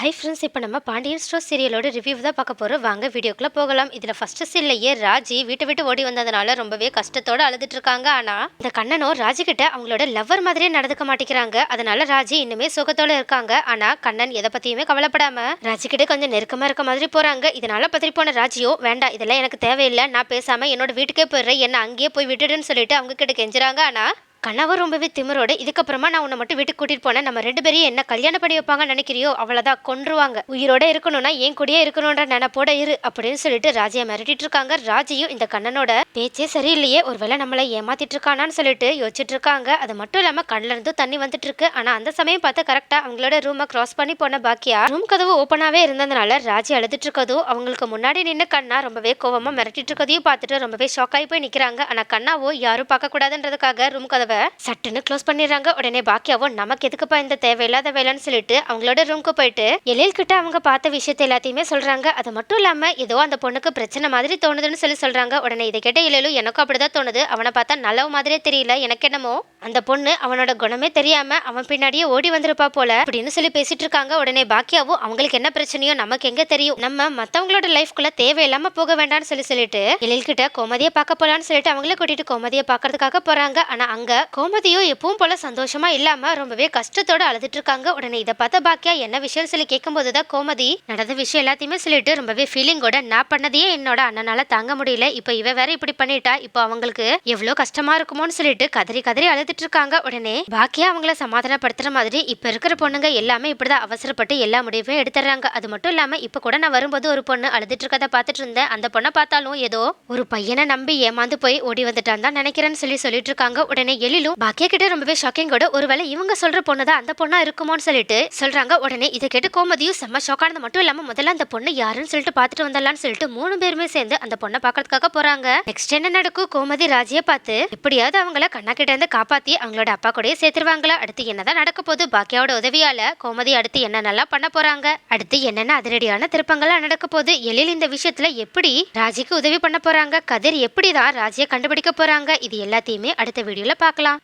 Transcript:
Hi friends, இப்போ நம்ம Pandian store சீரியலோட review தான் பார்க்க போகிறோம். வாங்க வீடியோக்குள்ளே போகலாம். இதில் ஃபர்ஸ்ட் சீன்லையே ராஜி வீட்டை விட்டு ஓடி வந்ததுனால ரொம்பவே கஷ்டத்தோடு அழுதுட்டு இருக்காங்க. ஆனால் இந்த கண்ணனோ ராஜி கிட்ட அவங்களோட லவ்வர் மாதிரியே நடந்துக்க மாட்டேங்கிறாங்க. அதனால ராஜி இன்னுமே சுகத்தோடு இருக்காங்க. ஆனால் கண்ணன் எதை பற்றியுமே கவலைப்படாம ராஜி கிட்ட கொஞ்சம் நெருக்கமாக இருக்க மாதிரி போகிறாங்க. இதனால பத்திரி போன ராஜியோ, வேண்டாம் இதெல்லாம் எனக்கு தேவையில்லை, நான் பேசாமல் என்னோட வீட்டுக்கே போயிடுறேன், என்ன அங்கேயே போய் விட்டுடுன்னு சொல்லிட்டு அவங்க கிட்ட கெஞ்சுறாங்க. ஆனால் கணவர் ரொம்பவே திமிரோடு, இதுக்கப்புறமா நான் உன்னை மட்டும் வீட்டுக்கு கூட்டிட்டு போனேன், நம்ம 2 பேரையும் என்ன கல்யாணம் பண்ணி வைப்பாங்கன்னு நினைக்கிறியோ, அவ்வளோதான், கொன்றுவாங்க, உயிரோட இருக்கணும்னா என் கூடயே இருக்கணும்ன்ற நினைப்போட இரு அப்படின்னு சொல்லிட்டு ராஜியை மிரட்டிட்டு இருக்காங்க. ராஜியும் இந்த கண்ணனோட பேச்சே சரியில்லையே, ஒருவேளை நம்மளை ஏமாத்திட்டு இருக்கானான்னு சொல்லிட்டு யோசிச்சுட்டு இருக்காங்க. அது மட்டும் இல்லாம கண்ணுல இருந்து தண்ணி வந்துட்டு இருக்கு. ஆனா அந்த சமயம் பார்த்து கரெக்டா அவங்களோட ரூமை கிராஸ் பண்ணி போன பாக்கியா ரூம் கதவு ஓப்பனாவே இருந்ததுனால ராஜி அழுதுட்டு இருக்கதும் அவங்களுக்கு முன்னாடி நின்று கண்ணா ரொம்பவே கோவமா மிரட்டிட்டு இருக்கதையும் பார்த்துட்டு ரொம்பவே ஷாக் ஆகி போய் நிக்கிறாங்க. ஆனா கண்ணாவோ யாரும் பார்க்க கூடாதுன்றதுக்காக ரூம் கதவை சட்டுன்னு க்ளோஸ் பண்ணிடுறாங்க. உடனே பாக்கியாவோ, நமக்கு எதுக்குப்பா இந்த தேவையில்லாத வேலைன்னு சொல்லிட்டு அவங்களோட ரூம்க்கு போயிட்டு எழில் கிட்ட அவங்க பார்த்த விஷயத்தை எல்லாத்தையுமே சொல்றாங்க. அது மட்டும் இல்லாம ஏதோ அந்த பொண்ணுக்கு பிரச்சனை மாதிரி தோணுதுன்னு சொல்றாங்க. உடனே இதை கேட்ட எழிலும், எனக்கும் அப்படிதான் தோணுது, அவனை பார்த்தா நல்லவ மாதிரியே தெரியல, எனக்கு என்னமோ அந்த பொண்ணு அவனோட குணமே தெரியாம அவன் பின்னாடியே ஓடி வந்திருப்பா போல அப்படின்னு சொல்லி பேசிட்டு இருக்காங்க. உடனே பாக்கியாவும், அவங்களுக்கு என்ன பிரச்சனையோ நமக்கு எங்க தெரியும், நம்ம மத்தவங்களோட லைஃப்குள்ள தேவையில்லாம போக வேண்டாம்னு சொல்லிட்டு எழில் கிட்ட கோமதியை பார்க்க போலான்னு சொல்லிட்டு அவங்கள கூட்டிட்டு கோமதியை பார்க்கறதுக்காக போறாங்க. ஆனா அங்க கோமதியும் எப்பவும் போல சந்தோஷமா இல்லாம ரொம்பவே கஷ்டத்தோட அழுதுட்டு இருக்காங்க. உடனே இதை பார்த்த பாக்கியா என்ன விஷயம் சொல்லி கேட்கும் போதுதான் கோமதி நடந்த விஷயம் எல்லாத்தையுமே சொல்லிட்டு ரொம்பவே ஃபீலிங்கோட, நான் பண்ணதையே என்னோட அண்ணனால தாங்க முடியல, இப்ப இவ வேற இப்படி பண்ணிட்டா, இப்போ அவங்களுக்கு எவ்வளவு கஷ்டமா இருக்குமோன்னு சொல்லிட்டு கதறி கதறி அழுதுட்டு இருக்காங்க. உடனே பாக்கியா அவங்கள சமாதானப்படுத்துற மாதிரி, இப்ப இருக்கிற பொண்ணுங்க எல்லாமே இப்படிதான் அவசரப்பட்டு எல்லா முடிவையும் எடுத்துறாங்க. அது மட்டும் இல்லாம இப்ப கூட நான் வரும்போது ஒரு பொண்ணு அழுதுட்டு இருக்கதை பார்த்துட்டு இருந்தேன், அந்த பொண்ணை பார்த்தாலும் ஏதோ ஒரு பையனை நம்பி ஏமாந்து போய் ஓடி வந்துட்டான் தான் நினைக்கிறேன்னு சொல்லிட்டு இருக்காங்க. உடனே எழிலும் பாக்கியா கிட்ட ரொம்பவே ஷாக்கிங்கோட, ஒருவேளை இவங்க சொல்ற பொண்ணுதான் அந்த பொண்ணா இருக்குமோன்னு சொல்லிட்டு சொல்றாங்க. உடனே இதை கேட்டு கோமதியும் செம்ம ஷாக்கானது மட்டும் இல்லாம முதல்ல அந்த பொண்ணு யாருன்னு சொல்லிட்டு பார்த்துட்டு வந்தலான்னு சொல்லிட்டு 3 பேருமே சேர்ந்து அந்த பொண்ணை பார்க்கறதுக்காக போறாங்க. நெக்ஸ்ட் என்ன நடக்கும், கோமதி ராஜியை பார்த்து எப்படியாவது அவங்கள கண்ணா கிட்ட இருந்து காப்பாத்தி அவங்களோட அப்பா கூடயே சேர்த்துருவாங்களா, அடுத்து என்னதான் நடக்க போகுது, பாக்கியாவோட உதவியால கோமதி அடுத்து என்னென்னலாம் பண்ண போறாங்க, அடுத்து என்னென்ன அதிரடியான திருப்பங்கள்லாம் நடக்க போகுது, எழில் இந்த விஷயத்துல எப்படி ராஜிக்கு உதவி பண்ண போறாங்க, கதிர் எப்படிதான் ராஜியை கண்டுபிடிக்க போறாங்க, இது எல்லாத்தையுமே அடுத்த வீடியோல பார்க்கலாம்.